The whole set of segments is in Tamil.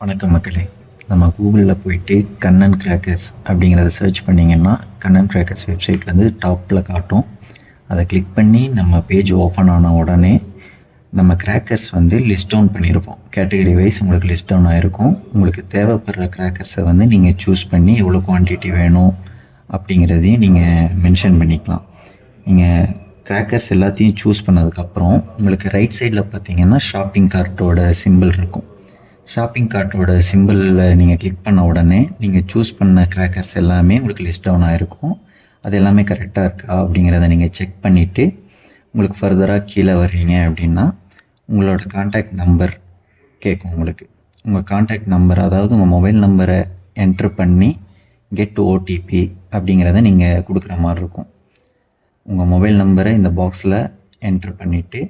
வணக்கம் மக்களே. நம்ம கூகுளில் போயிட்டு கண்ணன் கிராக்கர்ஸ் அப்படிங்கிறத சர்ச் பண்ணிங்கன்னா கண்ணன் கிராக்கர்ஸ் வெப்சைட் வந்து டாப்பில் காட்டும். அதை கிளிக் பண்ணி நம்ம பேஜ் ஓப்பன் ஆன உடனே நம்ம கிராக்கர்ஸ் வந்து லிஸ்ட் டவுன் பண்ணியிருப்போம். கேட்டகரி வைஸ் உங்களுக்கு லிஸ்ட் டவுன் ஆகிருக்கும். உங்களுக்கு தேவைப்படுற கிராக்கர்ஸை வந்து நீங்கள் சூஸ் பண்ணி எவ்வளோ குவான்டிட்டி வேணும் அப்படிங்கிறதையும் நீங்கள் மென்ஷன் பண்ணிக்கலாம். நீங்கள் கிராக்கர்ஸ் எல்லாத்தையும் சூஸ் பண்ணதுக்கப்புறம் உங்களுக்கு ரைட் சைடில் பார்த்தீங்கன்னா ஷாப்பிங் கார்ட்டோட சிம்பிள் இருக்கும். ஷாப்பிங் கார்ட்டோட சிம்பிளில் நீங்கள் கிளிக் பண்ண உடனே நீங்கள் சூஸ் பண்ண கிராக்கர்ஸ் எல்லாமே உங்களுக்கு லிஸ்ட் டவுன் ஆகிருக்கும். அது எல்லாமே கரெக்டாக இருக்கா அப்படிங்கிறத நீங்கள் செக் பண்ணிவிட்டு உங்களுக்கு ஃபர்தராக கீழே வர்றீங்க அப்படின்னா உங்களோட கான்டாக்ட் நம்பர் கேட்கும். உங்கள் கான்டாக்ட் நம்பர், அதாவது உங்கள் மொபைல் நம்பரை என்ட்ரு பண்ணி கெட் ஓடிபி அப்படிங்கிறத நீங்கள் கொடுக்குற மாதிரி இருக்கும். உங்கள் மொபைல் நம்பரை இந்த பாக்ஸில் என்ட்ரு பண்ணிவிட்டு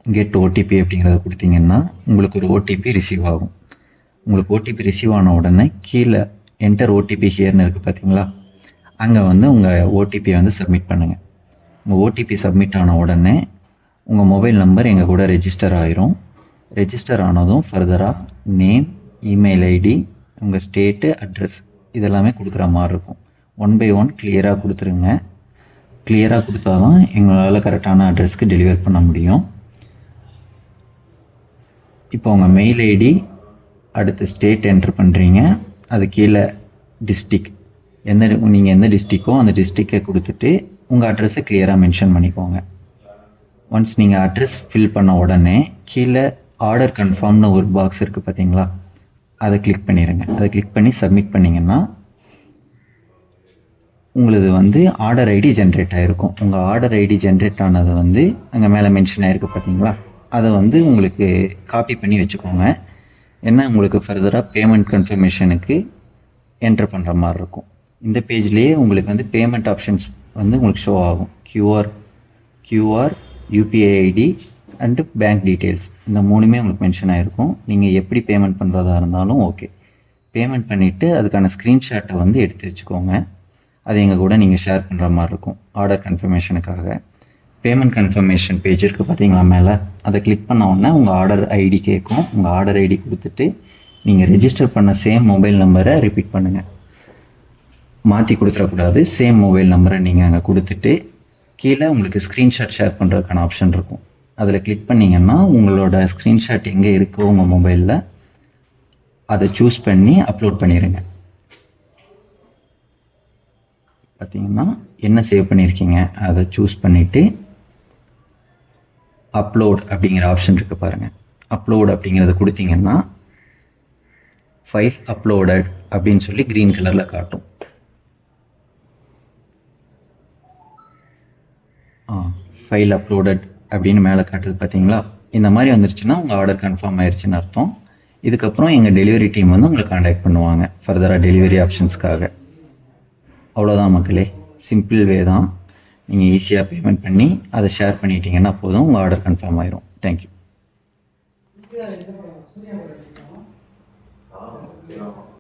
கெட் ஓடிபி அப்படிங்கிறத கொடுத்தீங்கன்னா உங்களுக்கு ஒரு ஓடிபி ரிசீவ் ஆகும். உங்களுக்கு ஓடிபி ரிசீவ் ஆன உடனே கீழே என்டர் ஓடிபி ஹியர்னு இருக்குது பார்த்தீங்களா, அங்கே வந்து உங்கள் ஓடிபியை வந்து சப்மிட் பண்ணுங்கள். உங்கள் ஓடிபி சப்மிட் ஆன உடனே உங்கள் மொபைல் நம்பர் எங்கள் கூட ரெஜிஸ்டர் ஆகிரும். ரெஜிஸ்டர் ஆனதும் ஃபர்தராக நேம், இமெயில் ஐடி, உங்கள் ஸ்டேட்டு, அட்ரஸ் இதெல்லாமே கொடுக்குற மாதிரி இருக்கும். 1 by 1 கிளியராக கொடுத்துருங்க. கிளியராக கொடுத்தா தான் எங்களால் கரெக்டான அட்ரஸ்க்கு டெலிவர் பண்ண முடியும். இப்போ உங்கள் மெயில் ஐடி, அடுத்து ஸ்டேட் என்ட்ரு பண்ணுறீங்க. அது கீழே டிஸ்ட்ரிக், நீங்கள் எந்த டிஸ்ட்ரிக்கோ அந்த டிஸ்ட்ரிக்கை கொடுத்துட்டு உங்கள் அட்ரஸை கிளியராக மென்ஷன் பண்ணிக்கோங்க. ஒன்ஸ் நீங்கள் அட்ரஸ் ஃபில் பண்ண உடனே கீழே ஆர்டர் கன்ஃபார்ம்னு ஒரு பாக்ஸ் இருக்குது பார்த்தீங்களா, அதை கிளிக் பண்ணிடுங்க. அதை கிளிக் பண்ணி சப்மிட் பண்ணிங்கன்னா உங்களது வந்து ஆர்டர் ஐடி ஜென்ரேட் ஆகிருக்கும். உங்கள் ஆர்டர் ஐடி ஜென்ரேட் ஆனது வந்து அங்கே மேலே மென்ஷன் ஆகிருக்கு பார்த்தீங்களா, அதை வந்து உங்களுக்கு காப்பி பண்ணி வச்சுக்கோங்க. ஏன்னா உங்களுக்கு ஃபர்தராக பேமெண்ட் கன்ஃபர்மேஷனுக்கு என்ட்ரு பண்ணுற மாதிரி இருக்கும். இந்த பேஜ்லேயே உங்களுக்கு வந்து பேமெண்ட் ஆப்ஷன்ஸ் வந்து உங்களுக்கு ஷோ ஆகும். QR, UPI ID and bank details, இந்த மூணுமே உங்களுக்கு மென்ஷன் ஆகிருக்கும். நீங்கள் எப்படி பேமெண்ட் பண்ணுறதா இருந்தாலும் ஓகே. பேமெண்ட் பண்ணிவிட்டு அதுக்கான ஸ்க்ரீன்ஷாட்டை வந்து எடுத்து வச்சுக்கோங்க. அது எங்கள் கூட நீங்கள் ஷேர் பண்ணுற மாதிரி இருக்கும் ஆர்டர் கன்ஃபர்மேஷனுக்காக. பேமெண்ட் கன்ஃபர்மேஷன் பேஜ் இருக்குது பார்த்தீங்களா மேலே, அதை கிளிக் பண்ண உடனே உங்கள் ஆர்டர் ஐடி கேட்கும். உங்கள் ஆர்டர் ஐடி கொடுத்துட்டு நீங்கள் ரெஜிஸ்டர் பண்ண சேம் மொபைல் நம்பரை ரிப்பீட் பண்ணுங்கள். மாற்றி கொடுத்துடக்கூடாது. சேம் மொபைல் நம்பரை நீங்கள் அங்கே கொடுத்துட்டு கீழே உங்களுக்கு ஸ்க்ரீன்ஷாட் ஷேர் பண்ணுறதுக்கான ஆப்ஷன் இருக்கும். அதில் கிளிக் பண்ணிங்கன்னா உங்களோட ஸ்க்ரீன்ஷாட் எங்கே இருக்கோ உங்கள் மொபைலில் அதை சூஸ் பண்ணி அப்லோட் பண்ணிடுங்க. பார்த்தீங்கன்னா என்ன சேவ் பண்ணியிருக்கீங்க அதை சூஸ் பண்ணிவிட்டு அப்லோட் அப்படிங்கிற ஆப்ஷன் இருக்குது பாருங்கள். அப்லோட் அப்படிங்கிறத கொடுத்தீங்கன்னா ஃபைல் அப்லோடட் அப்படின்னு சொல்லி க்ரீன் கலரில் காட்டும். ஃபைல் அப்லோடட் அப்படின்னு மேலே காட்டுது பார்த்தீங்களா. இந்த மாதிரி வந்துருச்சுன்னா உங்கள் ஆர்டர் கன்ஃபார்ம் ஆயிடுச்சுன்னு அர்த்தம். இதுக்கப்புறம் எங்கள் டெலிவரி டீம் வந்து உங்களை காண்டாக்ட் பண்ணுவாங்க ஃபர்தராக டெலிவரி ஆப்ஷன்ஸ்க்காக. அவ்வளோதான் மக்களே, சிம்பிள் வே தான். நீங்கள் ஈஸியாக பேமெண்ட் பண்ணி அதை ஷேர் பண்ணிட்டீங்கன்னா போதும், உங்கள் ஆர்டர் கன்ஃபார்ம் ஆயிரும். தேங்க்யூ.